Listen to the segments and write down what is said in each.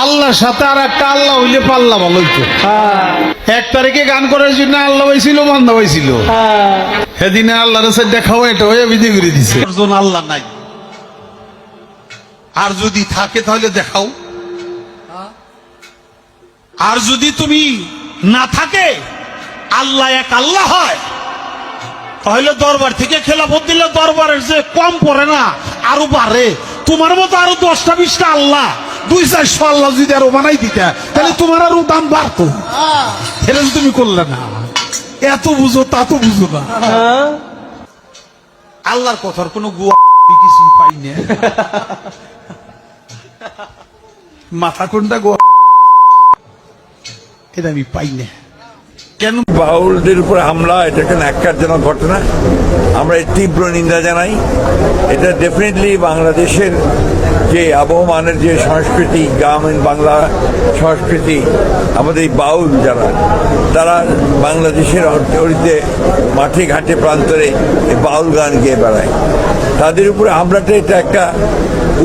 আল্লাহর সাথে আর একটা আল্লাহ হইলে পাল্লা ভালো হইতো। 1 তারিখে গান করার জন্য আল্লাহ হয়েছিল, বান্দা হয়েছিল। সেদিনে আল্লাহর সাথে দেখাও এটা হয়ে বিধি করে দিছে। আল্লাহ নাই, আর যদি থাকে তাহলে দেখাও। আর যদি তুমি না থাকে, আল্লাহ এক আল্লাহ হয়, তাহলে দরবার থেকে খেলাফত দিলে দরবারের যে কম পড়ে না, আরো বাড়ে। তোমার মতো আরো 10টা 20টা আল্লাহ, 200-400 আল্লাহ যদি আরো বানাই দিতে, তাহলে তোমার আরো দাম বাড়তো। এটা তুমি করলে না, এত বুঝো তা তো বুঝো না। আল্লাহর কথার কোনো গুয়া কিছু পাই না। মাথা কোনটা গোয়া এটা আমি পাই না। কেন বাউলদের উপর হামলা, এটা একটা ন্যাক্কারজনক ঘটনা। আমরা এর তীব্র নিন্দা জানাই। এটা ডেফিনেটলি বাংলাদেশের যে আবহমানের যে সংস্কৃতি, গ্রামীণ বাংলা সংস্কৃতি, আমাদের এই বাউল যারা, তারা বাংলাদেশের অর্থনীতিতে মাঠে ঘাটে প্রান্তরে এই বাউল গান গেয়ে বেড়ায়। তাদের উপরে হামলাটা এটা একটা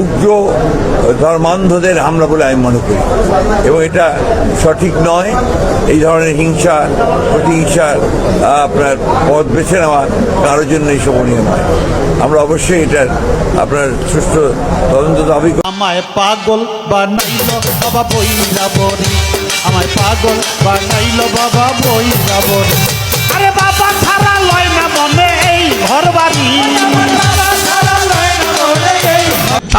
উগ্র ধর্মান্ধদের হামলা বলে আমি মনে করি, এবং এটা সঠিক নয়। এই ধরনের হিংসা প্রতিহিংসার আপনার পথ বেছে নেওয়া কারোর জন্যই শোভনীয় নয়। আমরা অবশ্যই এটার আপনার সুষ্ঠু তদন্ত দাবি করি। আমায় পাগল বানাইল বাবা বৈরাবরী, আমায় পাগল বানাইল বাবা বৈরাবরী। আরে বাবা ছাড়া লয় না মনে এই ঘর বাড়ি।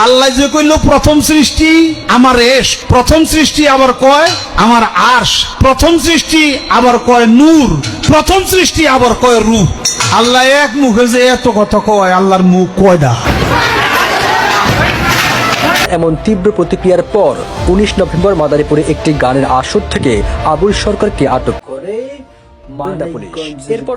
আল্লাহ যে কইল প্রথম সৃষ্টি আমার এশ, প্রথম সৃষ্টি আবার কয় আমার আরশ, প্রথম সৃষ্টি আবার কয় নূর, প্রথম সৃষ্টি আবার কয় রূহ। আল্লাহ এক মুখে যে এত কথা কয়, আল্লাহর মুখ কয়টা? এমন তীব্র প্রতিক্রিয়ার পর 19 নভেম্বর মাদারীপুরে একটি গানের আসর থেকে আবুল সরকারকে আটক করে পুলিশ। এরপর